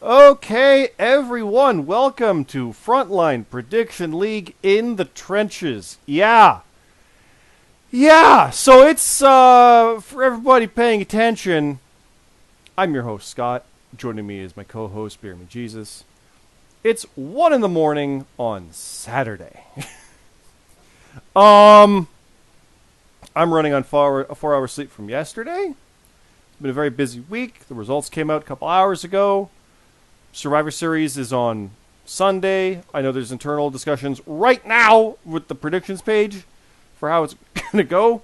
Okay, everyone, welcome to Frontline Prediction League in the Trenches. Yeah, so it's, for everybody paying attention, I'm your host, Scott. Joining me is my co-host, BeerMe Jesus. It's 1 in the morning on Saturday. I'm running on a 4-hour sleep from yesterday. It's been a very busy week. The results came out a couple hours ago. Survivor Series is on Sunday. I know there's internal discussions right now with the predictions page for how it's going to go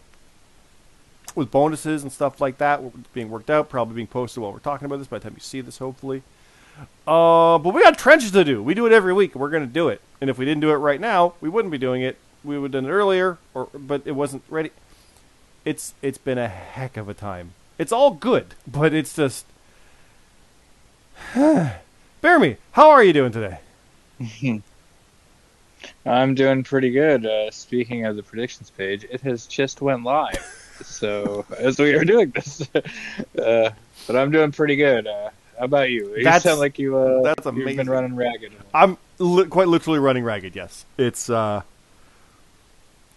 with bonuses and stuff like that being worked out, probably being posted while we're talking about this by the time you see this, hopefully. But we got trenches to do. We do it every week, and we're going to do it. And if we didn't do it right now, we wouldn't be doing it. We would have done it earlier, but it wasn't ready. It's been a heck of a time. It's all good, but it's just... BeerMe, how are you doing today? I'm doing pretty good. Speaking of the predictions page, it has just went live. So as we are doing this, but I'm doing pretty good. How about you? You sound like that's amazing. You've been running ragged. I'm quite literally running ragged. Yes, it's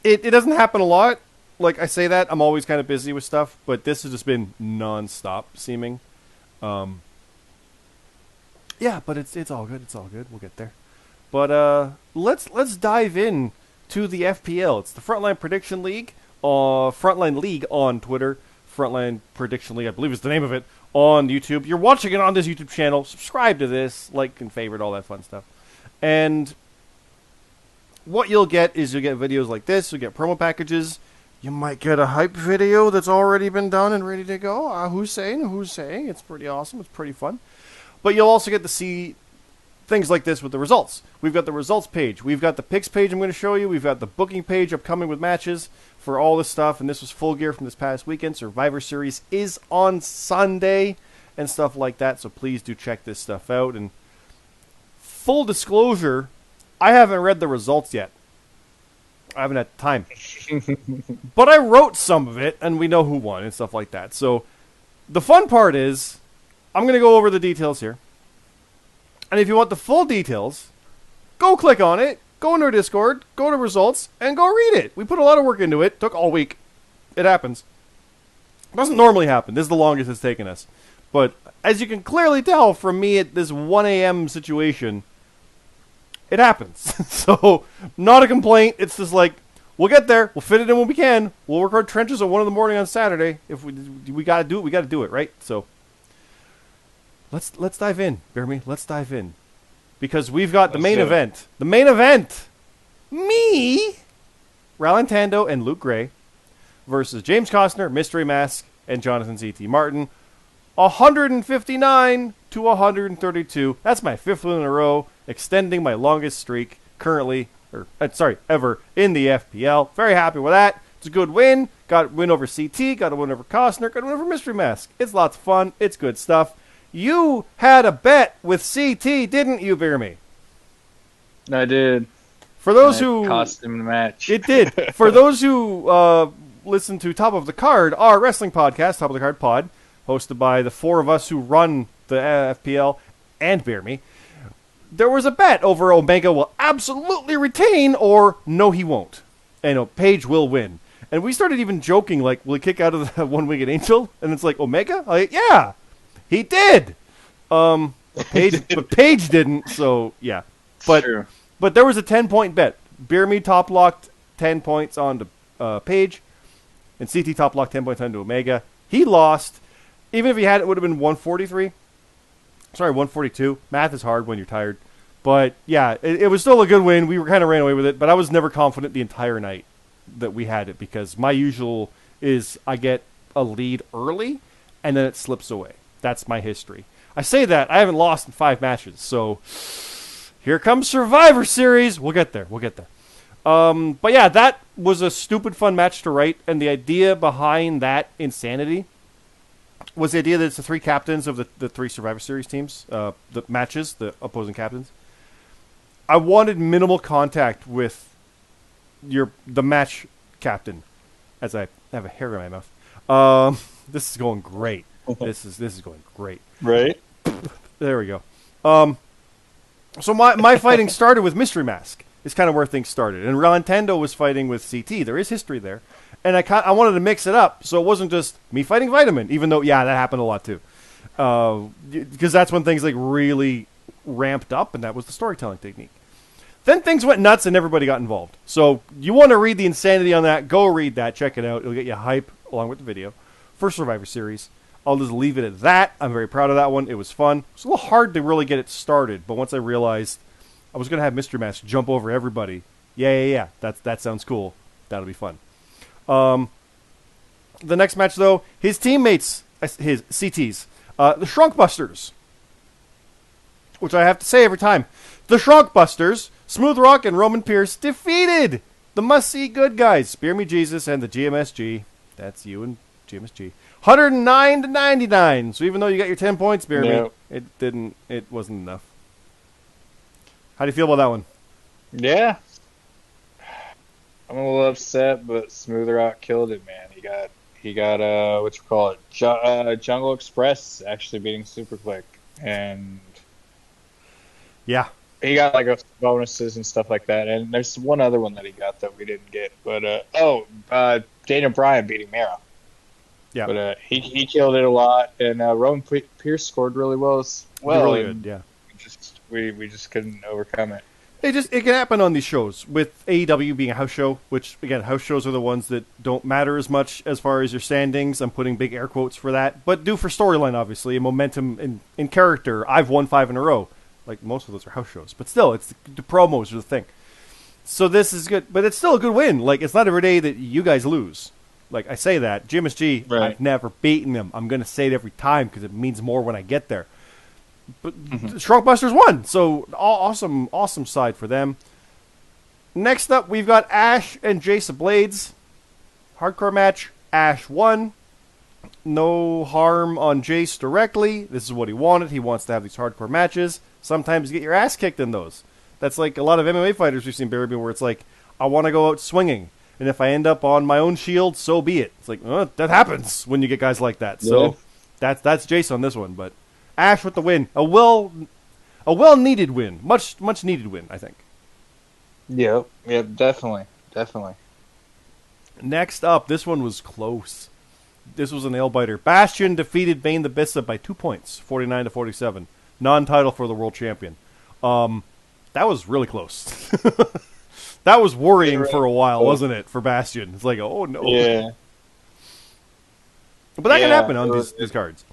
it doesn't happen a lot. Like I say that, I'm always kind of busy with stuff, but this has just been nonstop seeming. Yeah, but it's all good. It's all good. We'll get there. But let's dive in to the FPL. It's the Frontline Prediction League, Frontline League on Twitter. Frontline Prediction League, I believe is the name of it, on YouTube. You're watching it on this YouTube channel. Subscribe to this, like and favorite, all that fun stuff. And what you'll get is you'll get videos like this. You'll get promo packages. You might get a hype video that's already been done and ready to go. Who's saying? It's pretty awesome. It's pretty fun. But you'll also get to see things like this with the results. We've got the results page. We've got the picks page I'm going to show you. We've got the booking page upcoming with matches for all this stuff. And this was Full Gear from this past weekend. Survivor Series is on Sunday and stuff like that. So please do check this stuff out. And full disclosure, I haven't read the results yet. I haven't had time. But I wrote some of it, and we know who won and stuff like that. So the fun part is, I'm going to go over the details here. And if you want the full details, go click on it, go into our Discord, go to results, and go read it. We put a lot of work into it. Took all week. It happens. It doesn't normally happen. This is the longest it's taken us. But as you can clearly tell from me at this 1 a.m. situation, it happens. So, not a complaint. It's just like, we'll get there. We'll fit it in when we can. We'll record trenches at 1 in the morning on Saturday. If we got to do it, we got to do it, right? So... Let's dive in, BeerMe. Let's dive in. Because we've got the main event. The main event! Me, Ralantando, and Luke Gray versus James Costner, Mystery Mask, and Jonathan C.T. Martin. 159 to 132. That's my 5th win in a row, extending my longest streak ever in the FPL. Very happy with that. It's a good win. Got a win over CT, got a win over Costner, got a win over Mystery Mask. It's lots of fun. It's good stuff. You had a bet with CT, didn't you, BeerMe? I did. For those who cost him the match, it did. For those who listen to Top of the Card, our wrestling podcast, Top of the Card Pod, hosted by the 4 of us who run the FPL and BeerMe, there was a bet over Omega will absolutely retain or no, he won't, and Paige will win. And we started even joking, like, will he kick out of the one-winged angel? And it's like, Omega? Like, yeah. He did. But Paige didn't. So yeah, but there was a 10-point bet. BeerMe top locked 10 points onto Paige, and CT top locked 10 points onto Omega. He lost. Even if he had, it would have been 143. Sorry, 142. Math is hard when you're tired. But yeah, it was still a good win. We kind of ran away with it, but I was never confident the entire night that we had it because my usual is I get a lead early and then it slips away. That's my history. I say that. I haven't lost in 5 matches. So, here comes Survivor Series. We'll get there. But yeah, that was a stupid fun match to write. And the idea behind that insanity was the idea that it's the 3 captains of the 3 Survivor Series teams. The matches, the opposing captains. I wanted minimal contact with the match captain. As I have a hair in my mouth. This is going great. This is going great. Right? There we go. So my fighting started with Mystery Mask. Is kind of where things started. And Nintendo was fighting with CT. There is history there. And I wanted to mix it up so it wasn't just me fighting Vitamin, even though, yeah, that happened a lot too. Because that's when things like really ramped up, and that was the storytelling technique. Then things went nuts and everybody got involved. So you want to read the insanity on that, go read that, check it out. It'll get you hype along with the video for Survivor Series. I'll just leave it at that. I'm very proud of that one. It was fun. It's a little hard to really get it started, but once I realized I was going to have Mystery Mask jump over everybody, yeah. That sounds cool. That'll be fun. The next match, though, his teammates, his CTs, the Shrunkbusters, which I have to say every time. The Shrunkbusters, Smooth Rock and Roman Pierce defeated the must-see good guys, BeerMe Jesus and the GMSG. That's you and GMSG. 109-99. So even though you got your 10 points, BeerMe, it wasn't enough. How do you feel about that one? Yeah. I'm a little upset, but Smooth Rock killed it, man. He got what you call it, Jungle Express actually beating Super Quick, and yeah, he got like bonuses and stuff like that. And there's one other one that he got that we didn't get, but Daniel Bryan beating Mara. Yeah, but he killed it a lot, and Roman Pierce scored really well as well. Really good, yeah. We just couldn't overcome it. It can happen on these shows, with AEW being a house show, which, again, house shows are the ones that don't matter as much as far as your standings. I'm putting big air quotes for that. But do for storyline, obviously, and momentum in character. I've won 5 in a row. Like, most of those are house shows. But still, it's the promos are the thing. So this is good. But it's still a good win. Like, it's not every day that you guys lose. Like, I say that. GMSG, right. I've never beaten them. I'm going to say it every time because it means more when I get there. But Shrunkbusters won, so awesome side for them. Next up, we've got Ash and Jason Blades. Hardcore match. Ash won. No harm on Jace directly. This is what he wanted. He wants to have these hardcore matches. Sometimes you get your ass kicked in those. That's like a lot of MMA fighters we've seen, BeerMe, where it's like, I want to go out swinging. And if I end up on my own shield, so be it. It's like, that happens when you get guys like that. So that's Jace on this one, but Ash with the win. A well-needed win. Much needed win, I think. Yep, definitely. Next up, this one was close. This was a nail-biter. Bastion defeated Bane the Bissa by 2 points, 49-47. Non-title for the world champion. That was really close. That was worrying for a while, wasn't it, for Bastion? It's like, oh no. Yeah. But that can happen on these cards.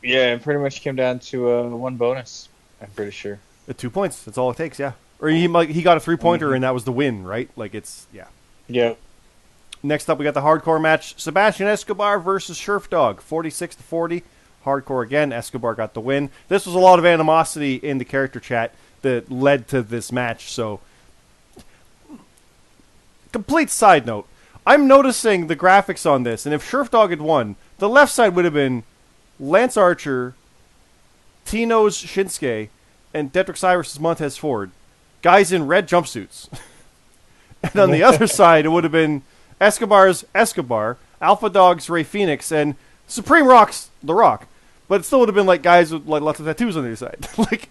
Yeah, it pretty much came down to one bonus, I'm pretty sure. 2 points. That's all it takes, yeah. Or he got a 3-pointer, and that was the win, right? Like, it's, yeah. Yep. Next up, we got the hardcore match. Sebastian Escobar versus Sheriff Dog, 46-40. Hardcore again. Escobar got the win. This was a lot of animosity in the character chat that led to this match, so... Complete side note. I'm noticing the graphics on this, and if Sheriff Dog had won, the left side would have been Lance Archer, Tino's Shinsuke, and Dedrick Cyrus' Montez Ford. Guys in red jumpsuits. And on the other side, it would have been Escobar's Escobar, Alpha Dog's Ray Phoenix, and Supreme Rock's The Rock. But it still would have been like guys with like lots of tattoos on the other side. Like,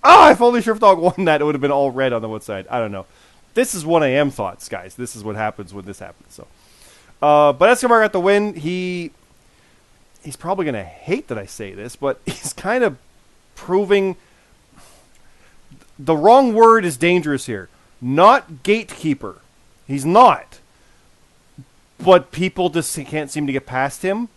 if only Sheriff Dog won that, it would have been all red on the one side. I don't know. This is 1am thoughts, guys. This is what happens when this happens. So, but Escobar got the win. He's probably going to hate that I say this, but he's kind of proving the wrong word is dangerous here. Not gatekeeper. He's not. But people just can't seem to get past him.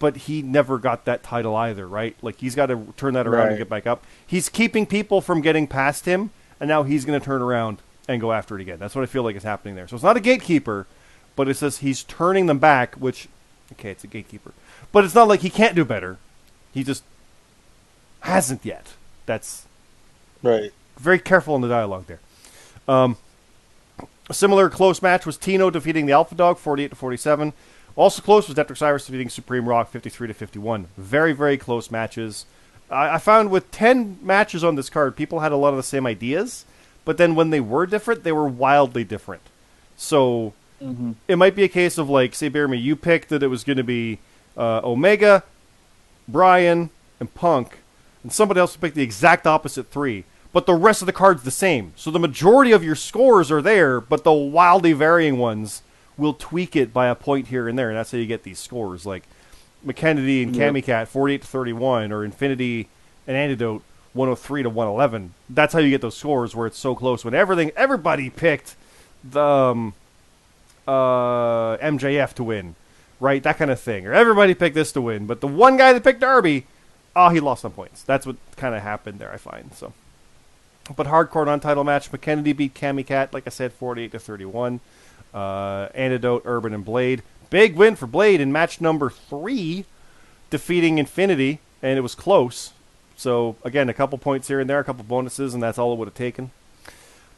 But he never got that title either, right? Like, he's got to turn that around and get back up. He's keeping people from getting past him, and now he's going to turn around and go after it again. That's what I feel like is happening there. So it's not a gatekeeper, but it says he's turning them back, which, okay, it's a gatekeeper. But it's not like he can't do better. He just hasn't yet. That's right. Very careful in the dialogue there. A similar close match was Tino defeating the Alpha Dog, 48-47. Also close was Dedrick Cyrus defeating Supreme Rock, 53-51. Very, very close matches. I found with 10 matches on this card, people had a lot of the same ideas, but then when they were different, they were wildly different. So it might be a case of, like, say, BeerMe, you picked that it was going to be Omega, Bryan, and Punk, and somebody else will pick the exact opposite 3, but the rest of the card's the same. So the majority of your scores are there, but the wildly varying ones will tweak it by a point here and there, and that's how you get these scores. Like McKennedy and Camicat, 48-31, or Infinity and Antidote, 103-111. That's how you get those scores where it's so close. When everybody picked the MJF to win, right? That kind of thing. Or everybody picked this to win, but the one guy that picked Darby, he lost on points. That's what kind of happened there, I find. So, but hardcore non-title match, McKennedy beat Camicat, like I said, 48-31. Antidote, Urban, and Blade. Big win for Blade in match number 3, defeating Infinity, and it was close. So, again, a couple points here and there, a couple bonuses, and that's all it would have taken.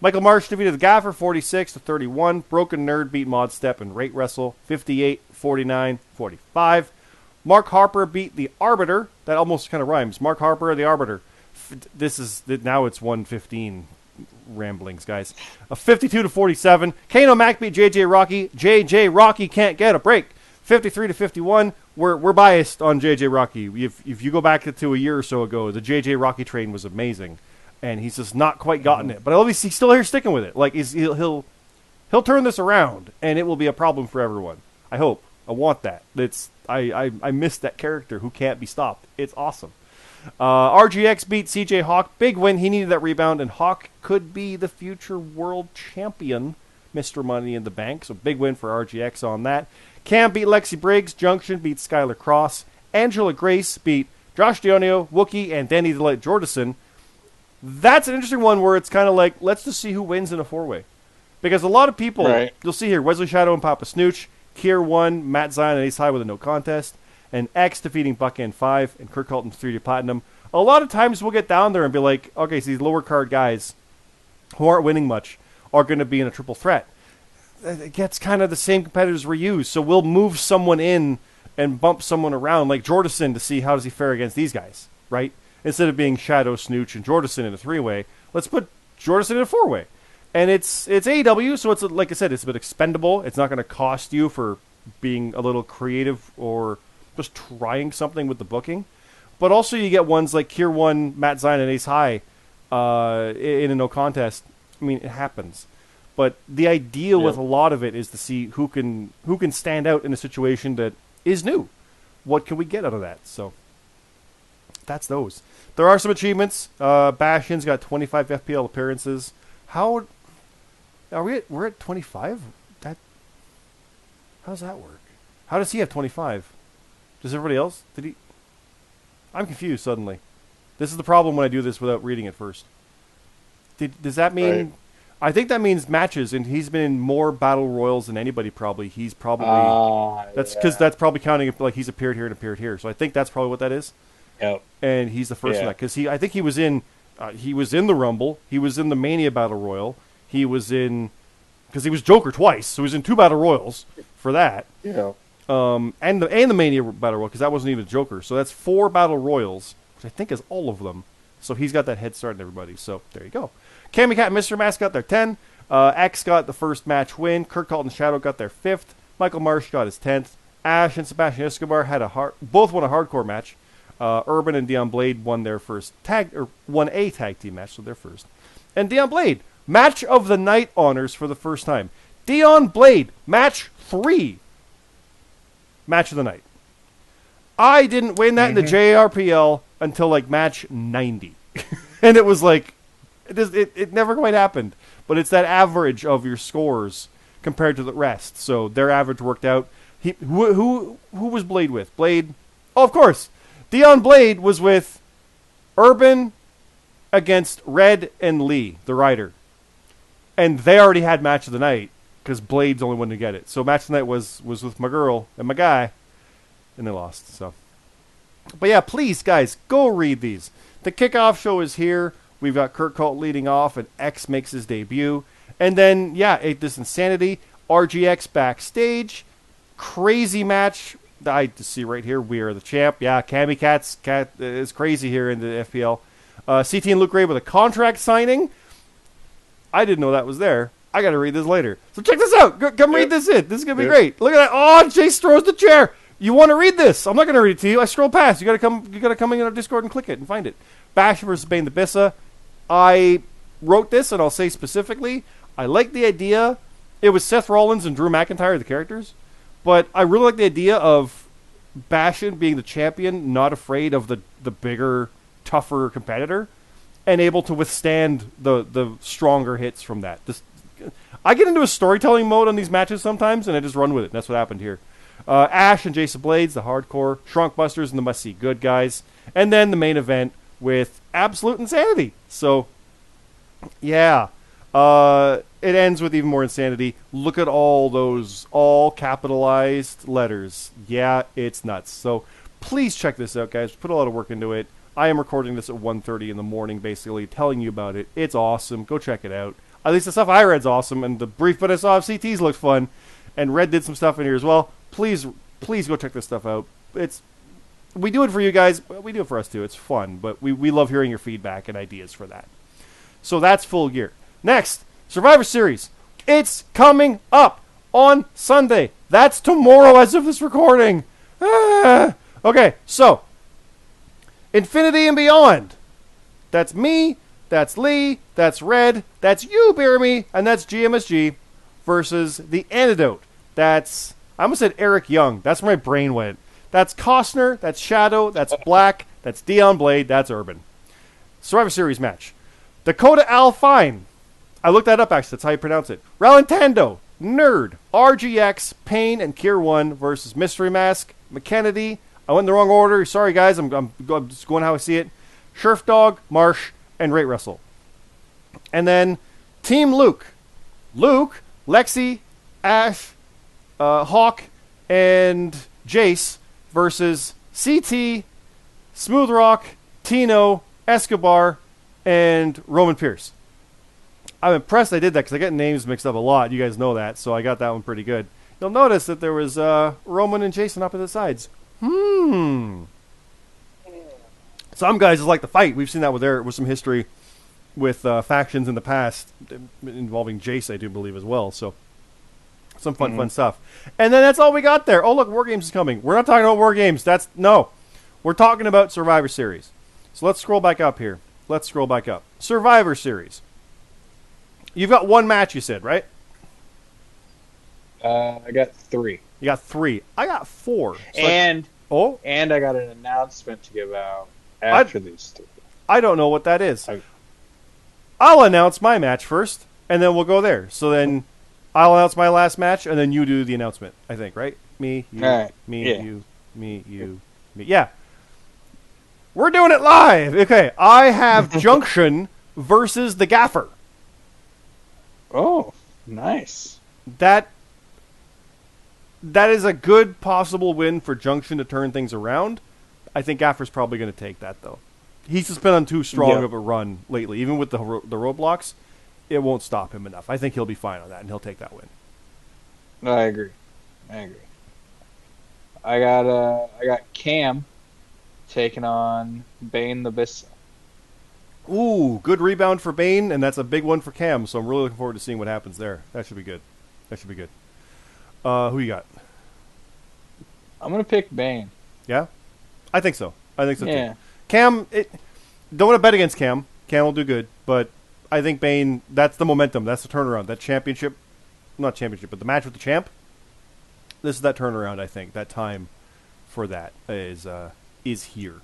Michael Marsh defeated the Gaffer, 46-31. Broken Nerd beat Mod Step and Rate Wrestle, 58-49-45. Mark Harper beat the Arbiter. That almost kind of rhymes. Mark Harper, the Arbiter. Now it's 115 ramblings, guys. 52-47. Kano Mac beat JJ Rocky. JJ Rocky can't get a break. 53-51. We're biased on JJ Rocky. If you go back to a year or so ago, the JJ Rocky train was amazing, and he's just not quite gotten it. But at least he's still here sticking with it. Like he'll turn this around, and it will be a problem for everyone. I hope. I want that. I miss that character who can't be stopped. It's awesome. RGX beat CJ Hawk. Big win. He needed that rebound, and Hawk could be the future world champion, Mr. Money in the Bank. So big win for RGX on that. Cam beat Lexi Briggs. Junction beat Skylar Cross. Angela Grace beat Josh Dionio, Wookie, and Danny Delight Jordison. That's an interesting one where it's kind of like, let's just see who wins in a 4-way. Because a lot of people, right. You'll see here, Wesley Shadow and Papa Snooch. Kier won, Matt Zion and Ace High with a no contest. And X defeating Buckend 5 and Kirk Colton 3D Platinum. A lot of times we'll get down there and be like, okay, so these lower card guys who aren't winning much are going to be in a triple threat. It gets kind of the same competitors we use, so we'll move someone in and bump someone around, like Jordison, to see how does he fare against these guys, right? Instead of being Shadow, Snooch, and Jordison in a 3-way, let's put Jordison in a 4-way. And it's AEW, so it's, like I said, it's a bit expendable. It's not going to cost you for being a little creative or just trying something with the booking. But also you get ones like Kier 1, Matt Zion, and Ace High in a no contest. I mean, it happens. But the idea with a lot of it is to see who can stand out in a situation that is new. What can we get out of that? So that's those. There are some achievements. Bastion's got 25 FPL appearances. How are we? We're at 25. How does that work? How does he have 25? Does everybody else? Did he? I'm confused suddenly. This is the problem when I do this without reading it first. Does that mean? Right. I think that means matches, and he's been in more battle royals than anybody. Probably he's probably that's because that's probably counting if like he's appeared here and appeared here. So I think that's probably what that is. Yep. And he's the first one because I think he was in the Rumble, he was in the Mania Battle Royal, he was in because he was Joker twice, so he was in 2 Battle Royals for that. Yeah. And the Mania Battle Royal because that wasn't even Joker, so that's 4 Battle Royals, which I think is all of them. So he's got that head start on everybody. So there you go. Cammy Cat and Mr. Mask got their 10. X got the first match win. Kirk Colton Shadow got their 5th. Michael Marsh got his 10th. Ash and Sebastian Escobar had both won a hardcore match. Urban and Dion Blade won their first won a tag team match, so their first. And Dion Blade, match of the night honors for the first time. Dion Blade, match 3. Match of the night. I didn't win that in the JRPL until like match 90. And it was like, it never quite happened. But it's that average of your scores compared to the rest. So their average worked out. Who was Blade with? Blade, oh, of course. Dion Blade was with Urban against Red and Lee, the rider. And they already had match of the night because Blade's the only one to get it. So match of the night was with my girl and my guy. And they lost. So, but yeah, please, guys, go read these. The kickoff show is here. We've got Kurt Colt leading off, and X makes his debut. And then, this Insanity, RGX backstage. Crazy match. I just see right here, we are the champ. Yeah, Cammy Cat is crazy here in the FPL. CT and Luke Ray with a contract signing. I didn't know that was there. I got to read this later. So check this out. Come read this in. This is going to be great. Look at that. Oh, Jace throws the chair. You want to read this? I'm not going to read it to you. I scroll past. You got to come. You got to come in our Discord and click it and find it. Bash versus Bane the Bissa. I wrote this, and I'll say specifically, I like the idea. It was Seth Rollins and Drew McIntyre, the characters, but I really like the idea of Bastion being the champion, not afraid of the bigger, tougher competitor, and able to withstand the stronger hits from that. I get into a storytelling mode on these matches sometimes, and I just run with it. That's what happened here. Ash and Jason Blades, the hardcore, Shrunk Busters, and the must-see good guys. And then the main event with absolute insanity. So, yeah. It ends with even more insanity. Look at all those all capitalized letters. Yeah, it's nuts. So, please check this out, guys. Put a lot of work into it. I am recording this at 1:30 in the morning, basically, telling you about it. It's awesome. Go check it out. At least the stuff I read's awesome, and the brief bit I saw of CTs looked fun. And Red did some stuff in here as well. Please go check this stuff out. We do it for you guys, but we do it for us too. It's fun, but we love hearing your feedback and ideas for that. So that's Full Gear. Next, Survivor Series. It's coming up on Sunday. That's tomorrow as of this recording. Okay, so Infinity and Beyond. That's me, that's Lee, that's Red, that's you, BeerMe, and that's GMSG versus The Antidote. That's, I almost said Eric Young. That's where my brain went. That's Costner, that's Shadow, that's Black, that's Dion Blade, that's Urban. Survivor Series match. Dakota Alfine. I looked that up, actually. That's how you pronounce it. Ralentando, Nerd, RGX, Payne, and Kier 1 versus Mystery Mask, McKennedy. I went in the wrong order. Sorry, guys. I'm just going how I see it. Scherf Dog, Marsh, and Rate Russell. And then Team Luke. Luke, Lexi, Ash, Hawk, and Jace versus CT, Smooth Rock, Tino, Escobar, and Roman Pierce. I'm impressed I did that because I get names mixed up a lot. You guys know that, so I got that one pretty good. You'll notice that there was Roman and Jason up at the sides. Some guys just like to fight. We've seen that with some history with factions in the past involving Jace, I do believe, as well. So some fun stuff. And then that's all we got there. Oh, look, War Games is coming. We're not talking about War Games. No. We're talking about Survivor Series. So let's scroll back up here. Survivor Series. You've got one match, you said, right? I got 3. You got 3. I got 4. So and I got an announcement to give out after these 3. I don't know what that is. I'll announce my match first, and then we'll go there. So then I'll announce my last match, and then you do the announcement, I think, right? Me, you, right. you, me. Yeah. We're doing it live. Okay, I have Junction versus the Gaffer. Oh, nice. That is a good possible win for Junction to turn things around. I think Gaffer's probably going to take that, though. He's just been on too strong of a run lately. Even with the roadblocks, it won't stop him enough. I think he'll be fine on that, and he'll take that win. I agree. I got Cam taking on Bane the Bissa. Ooh, good rebound for Bane, and that's a big one for Cam, so I'm really looking forward to seeing what happens there. That should be good. Who you got? I'm going to pick Bane. Yeah? I think so. Too. Cam, don't want to bet against Cam. Cam will do good, but I think Bane, that's the momentum. That's the turnaround. That not championship, but the match with the champ, this is that turnaround, I think. That time for that is here.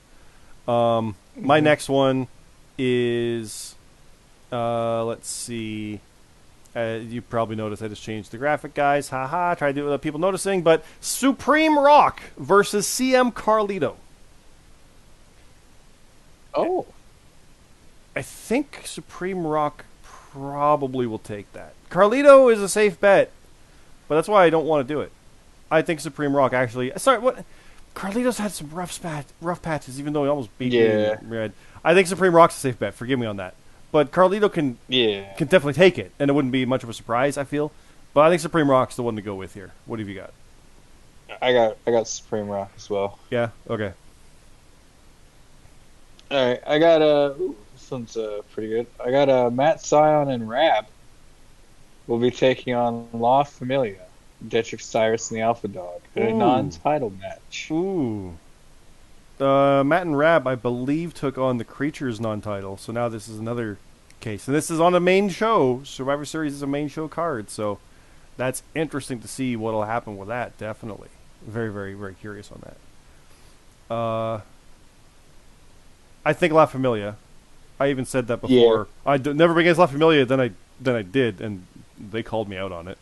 My next one is, let's see. You probably noticed I just changed the graphic, guys. Haha, try to do it without people noticing. But Supreme Rock versus CM Carlito. Oh. I think Supreme Rock probably will take that. Carlito is a safe bet, but that's why I don't want to do it. I think Supreme Rock actually... Sorry, what? Carlito's had some rough patches, even though he almost beat me in Red. I think Supreme Rock's a safe bet. Forgive me on that. But Carlito can definitely take it, and it wouldn't be much of a surprise, I feel. But I think Supreme Rock's the one to go with here. What have you got? I got Supreme Rock as well. Yeah? Okay. All right, I got this one's pretty good. I got Matt Sion and Rab will be taking on La Familia. Detrick Cyrus and the Alpha Dog in a Ooh. non-title match. Ooh. Matt and Rab, I believe, took on the Creatures non-title, so now this is another case. And this is on a main show. Survivor Series is a main show card, so that's interesting to see what'll happen with that, definitely. Very, very, very curious on that. I think La Familia. I even said that before. Yeah. Never been against La Familia, then I did, and they called me out on it.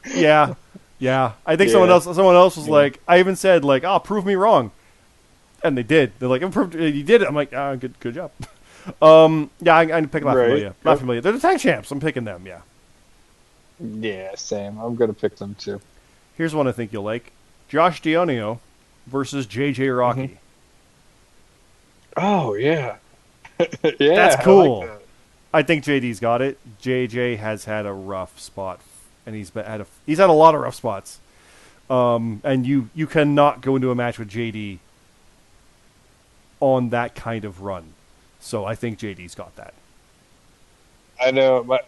Yeah. I think someone else was like, I even said like, "Oh, prove me wrong," and they did. They're like, "You did it." I'm like, good job." Yeah, I pick La Familia. La Familia. They're the tag champs. I'm picking them. Yeah. Yeah, same. I'm gonna pick them too. Here's one I think you'll like: Josh Dionio versus JJ Rocky. Mm-hmm. Oh yeah, yeah. That's cool. I think JD's got it. JJ has had a rough spot, and he's had a lot of rough spots. And you cannot go into a match with JD on that kind of run. So I think JD's got that. I know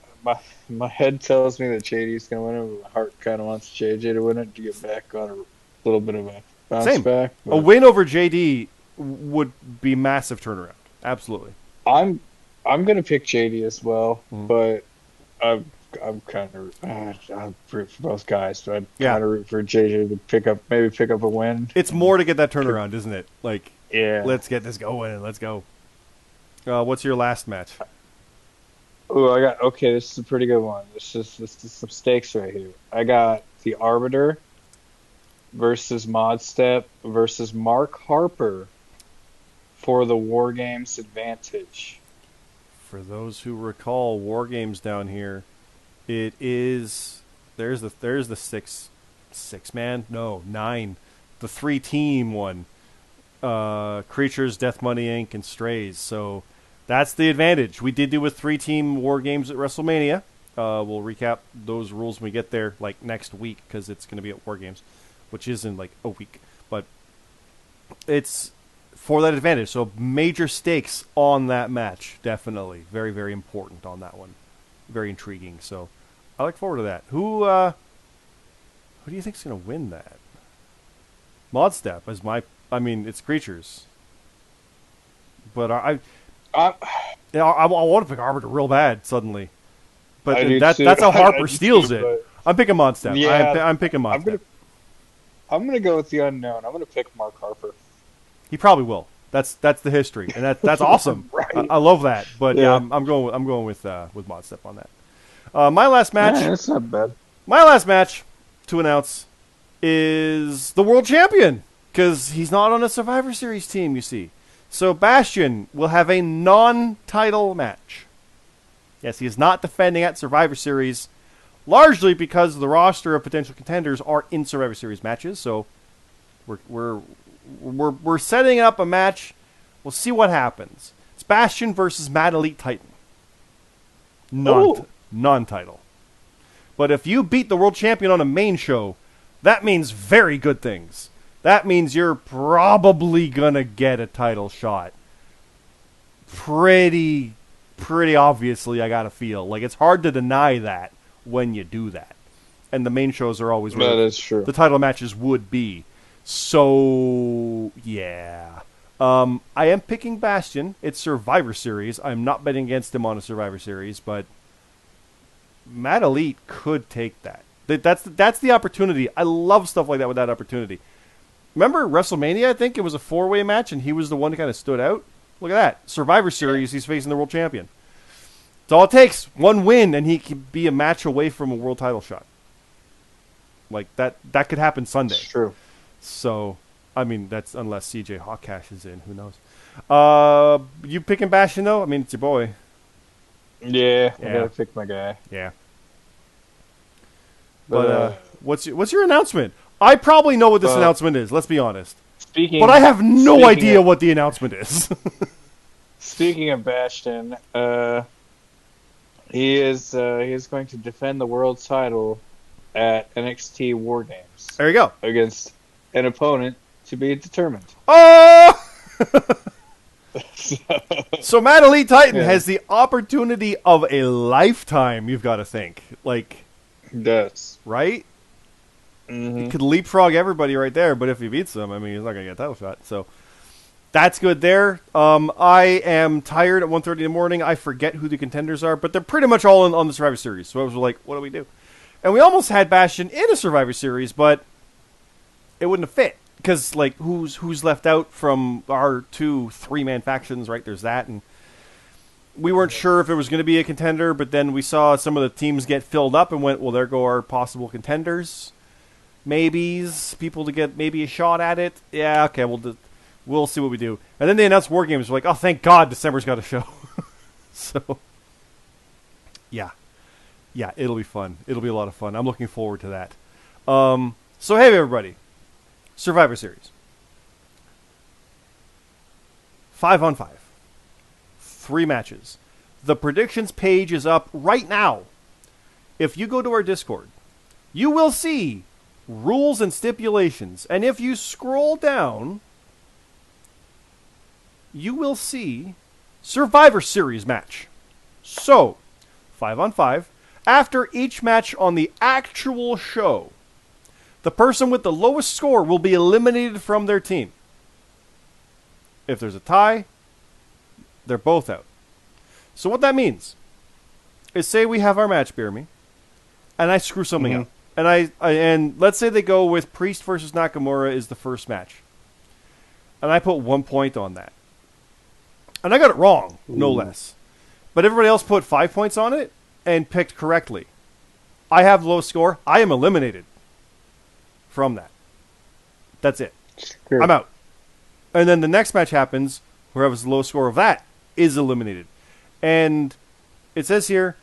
my head tells me that JD's gonna win it, but my heart kind of wants JJ to win it to get back on a little bit of a bounce back. But a win over JD would be massive turnaround. Absolutely. I'm gonna pick JD as well, but I'm kind of I'm root for both guys, but I'd kind of root for JJ to pick up a win. It's more to get that turnaround, isn't it? Like, let's get this going and let's go. What's your last match? Oh, this is a pretty good one. This is some stakes right here. I got the Arbiter versus Modstep versus Mark Harper for the War Games advantage. For those who recall War Games down here, it is there's the 9, the 3-team one. Creatures, Death Money Inc. and Strays. So that's the advantage. We did do a 3-team War Games at WrestleMania. We'll recap those rules when we get there, like next week, because it's going to be at War Games, which is in like a week. But it's for that advantage. So major stakes on that match, definitely. Very, very important on that one. Very intriguing. So I look forward to that. Who do you think is going to win that? Modstep is it's Creatures. But I want to pick Arbiter real bad suddenly. But that's how Harper steals it. I'm picking Modstep. Yeah, I'm picking Modstep. I'm gonna go with the unknown. I'm gonna pick Mark Harper. He probably will. That's the history, and that's awesome. Right. I love that. But yeah, I'm going with Modstep on that. My last match. Yeah, that's not bad. My last match to announce is the world champion, because he's not on a Survivor Series team. You see, so Bastion will have a non-title match. Yes, he is not defending at Survivor Series, largely because the roster of potential contenders are in Survivor Series matches. So we're setting up a match. We'll see what happens. It's Bastion versus Mad Elite Titan. Non-title. But if you beat the world champion on a main show, that means very good things. That means you're probably gonna get a title shot. Pretty obviously, I gotta feel. Like, it's hard to deny that when you do that. And the main shows are always where that is true. The title matches would be. So, yeah. I am picking Bastion. It's Survivor Series. I'm not betting against him on a Survivor Series, but Mad Elite could take that. That's the opportunity. I love stuff like that with that opportunity. Remember WrestleMania? I think it was a 4-way match, and he was the one that kind of stood out. Look at that. Survivor Series, he's facing the world champion. It's all it takes. One win, and he can be a match away from a world title shot. Like, that could happen Sunday. It's true. So, I mean, that's unless CJ Hawk cashes in. Who knows? You picking Bastion, though? I mean, it's your boy. Yeah. I gotta pick my guy. Yeah. But what's your announcement? I probably know what this announcement is. Let's be honest. But I have no idea what the announcement is. Speaking of Bastion, he is going to defend the world title at NXT War Games. There you go. Against an opponent to be determined. Oh! So Mad Elite Titan has the opportunity of a lifetime, you've got to think. Like, Yes. right? He Mm-hmm. could leapfrog everybody right there, but if he beats them, I mean, he's not going to get a title shot. So that's good there. I am tired at 1:30 in the morning. I forget who the contenders are, but they're pretty much all on the Survivor Series. So I was like, what do we do? And we almost had Bastion in a Survivor Series, but it wouldn't have fit. Because, like, who's left out from our 2-3-man factions, right? There's that, and we weren't sure if it was going to be a contender, but then we saw some of the teams get filled up and went, well, there go our possible contenders. Maybes, people to get maybe a shot at it. Yeah, okay, we'll see what we do. And then they announced War Games. We're like, oh, thank God December's got a show. So, yeah. Yeah, it'll be fun. It'll be a lot of fun. I'm looking forward to that. So, hey, everybody. Survivor Series. 5-on-5. 3 matches. The predictions page is up right now. If you go to our Discord, you will see rules and stipulations. And if you scroll down, you will see Survivor Series match. So, 5-on-5. After each match on the actual show, the person with the lowest score will be eliminated from their team. If there's a tie, they're both out. So what that means is, say we have our match, BeerMe, and I screw something up. And and let's say they go with Priest versus Nakamura is the first match. And I put 1 point on that. And I got it wrong, no less. But everybody else put 5 points on it and picked correctly. I have the lowest score. I am eliminated from that. That's it. Sure. I'm out. And then the next match happens, whoever's the lowest score of that is eliminated. And it says here,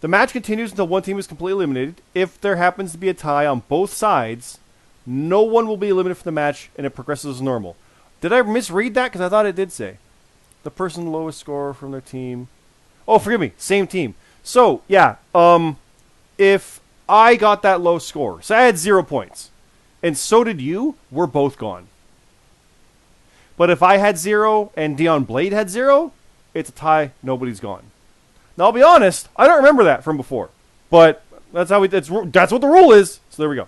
the match continues until one team is completely eliminated. If there happens to be a tie on both sides, no one will be eliminated from the match, and it progresses as normal. Did I misread that? Because I thought it did say the person lowest score from their team. Oh, forgive me. Same team. So, yeah. If I got that low score, so I had 0 points, and so did you, we're both gone. But if I had 0 and Dion Blade had 0, it's a tie. Nobody's gone. Now, I'll be honest, I don't remember that from before. But that's what the rule is. So there we go.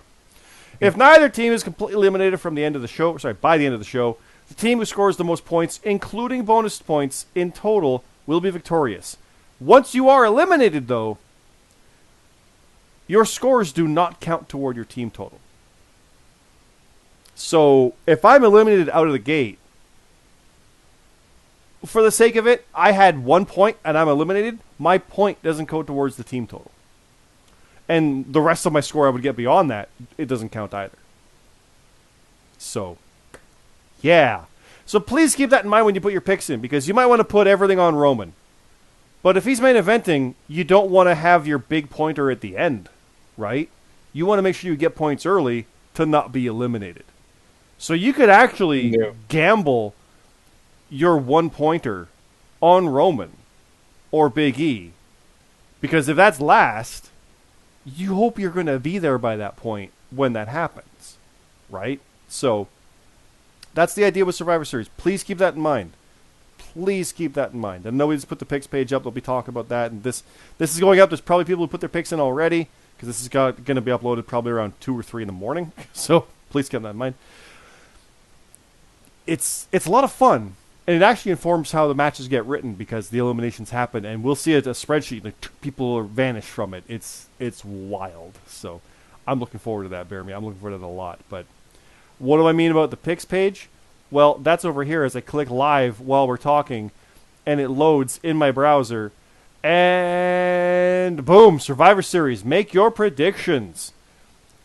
If neither team is completely eliminated by the end of the show, the team who scores the most points, including bonus points in total, will be victorious. Once you are eliminated, though, your scores do not count toward your team total. So, if I'm eliminated out of the gate, for the sake of it, I had 1 point and I'm eliminated, my point doesn't go towards the team total. And the rest of my score I would get beyond that, it doesn't count either. So, yeah. So please keep that in mind when you put your picks in, because you might want to put everything on Roman. But if he's main eventing, you don't want to have your big pointer at the end, right? You want to make sure you get points early to not be eliminated. So you could actually gamble your 1 pointer on Roman or Big E, because if that's last, you hope you're going to be there by that point when that happens, right? So that's the idea with Survivor Series. Please keep that in mind. Please keep that in mind. And nobody's put the picks page up. They'll be talking about that. And this is going up. There's probably people who put their picks in already, because this is going to be uploaded probably around 2 or 3 in the morning. So please keep that in mind. It's a lot of fun. And it actually informs how the matches get written, because the eliminations happen, and we'll see it a spreadsheet. Like, people vanish from it. It's wild. So I'm looking forward to that, BeerMe. I'm looking forward to that a lot. But what do I mean about the picks page? Well, that's over here as I click live while we're talking, and it loads in my browser. And boom, Survivor Series. Make your predictions.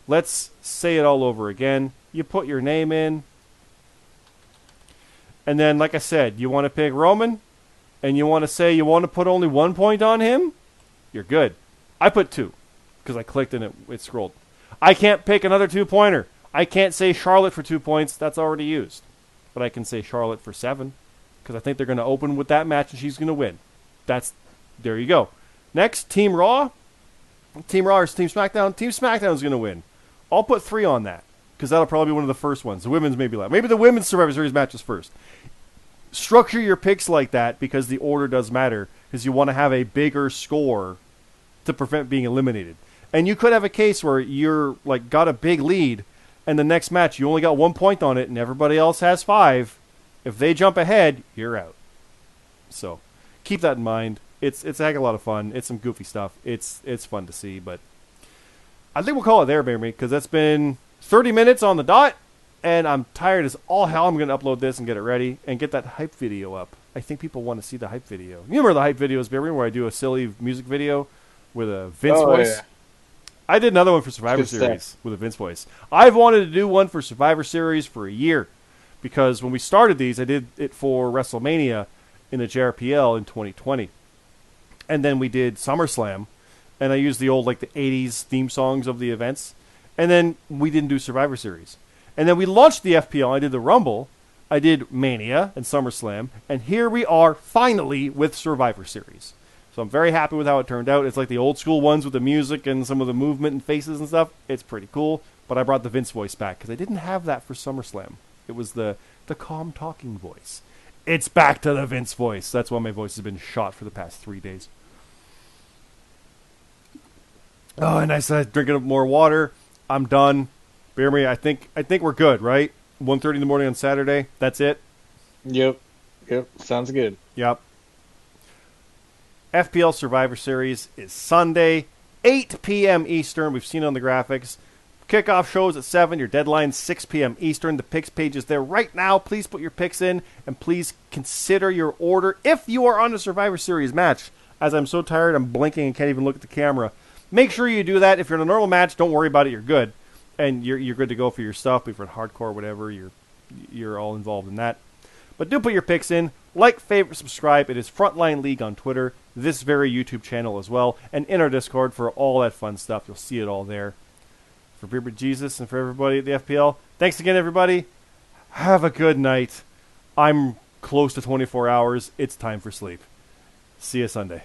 Let's say it all over again. You put your name in. And then, like I said, you want to pick Roman, and you want to say you want to put only 1 point on him, you're good. I put 2, because I clicked and it scrolled. I can't pick another 2-pointer. I can't say Charlotte for 2 points. That's already used. But I can say Charlotte for 7, because I think they're going to open with that match and she's going to win. There you go. Next, Team Raw. Team Raw or Team SmackDown. Team SmackDown is going to win. I'll put 3 on that, because that'll probably be one of the first ones. The women's maybe last. Maybe the women's Survivor Series match is first. Structure your picks like that, because the order does matter, because you want to have a bigger score to prevent being eliminated. And you could have a case where you're like got a big lead, and the next match you only got 1 point on it, and everybody else has 5. If they jump ahead, you're out. So keep that in mind. It's a heck of a lot of fun. It's some goofy stuff. It's fun to see, but I think we'll call it there, BeerMe, because that's been 30 minutes on the dot, and I'm tired as all hell. I'm going to upload this and get it ready and get that hype video up. I think people want to see the hype video. You remember the hype videos, BeerMe, where I do a silly music video with a Vince voice? Yeah. I did another one for Survivor Series with a Vince voice. I've wanted to do one for Survivor Series for a year, because when we started these, I did it for WrestleMania in the JRPL in 2020. And then we did SummerSlam, and I used the old, like, the 80s theme songs of the events. And then we didn't do Survivor Series. And then we launched the FPL. I did the Rumble. I did Mania and SummerSlam. And here we are, finally, with Survivor Series. So I'm very happy with how it turned out. It's like the old school ones with the music and some of the movement and faces and stuff. It's pretty cool. But I brought the Vince voice back, because I didn't have that for SummerSlam. It was the calm talking voice. It's back to the Vince voice. That's why my voice has been shot for the past 3 days. Oh, and I said drinking more water. I'm done. BeerMe, I think we're good, right? 1:30 in the morning on Saturday. That's it. Yep. Sounds good. Yep. FPL Survivor Series is Sunday, 8 p.m. Eastern. We've seen it on the graphics. Kickoff shows at 7. Your deadline 6 p.m. Eastern. The picks page is there right now. Please put your picks in, and please consider your order if you are on a Survivor Series match. As I'm so tired, I'm blinking and can't even look at the camera. Make sure you do that. If you're in a normal match, don't worry about it. You're good, and you're good to go for your stuff. If you're in hardcore, whatever, you're all involved in that. But do put your picks in. Like, favorite, subscribe. It is Frontline League on Twitter, this very YouTube channel as well, and in our Discord for all that fun stuff. You'll see it all there. For Beer Jesus and for everybody at the FPL, thanks again, everybody. Have a good night. I'm close to 24 hours. It's time for sleep. See you Sunday.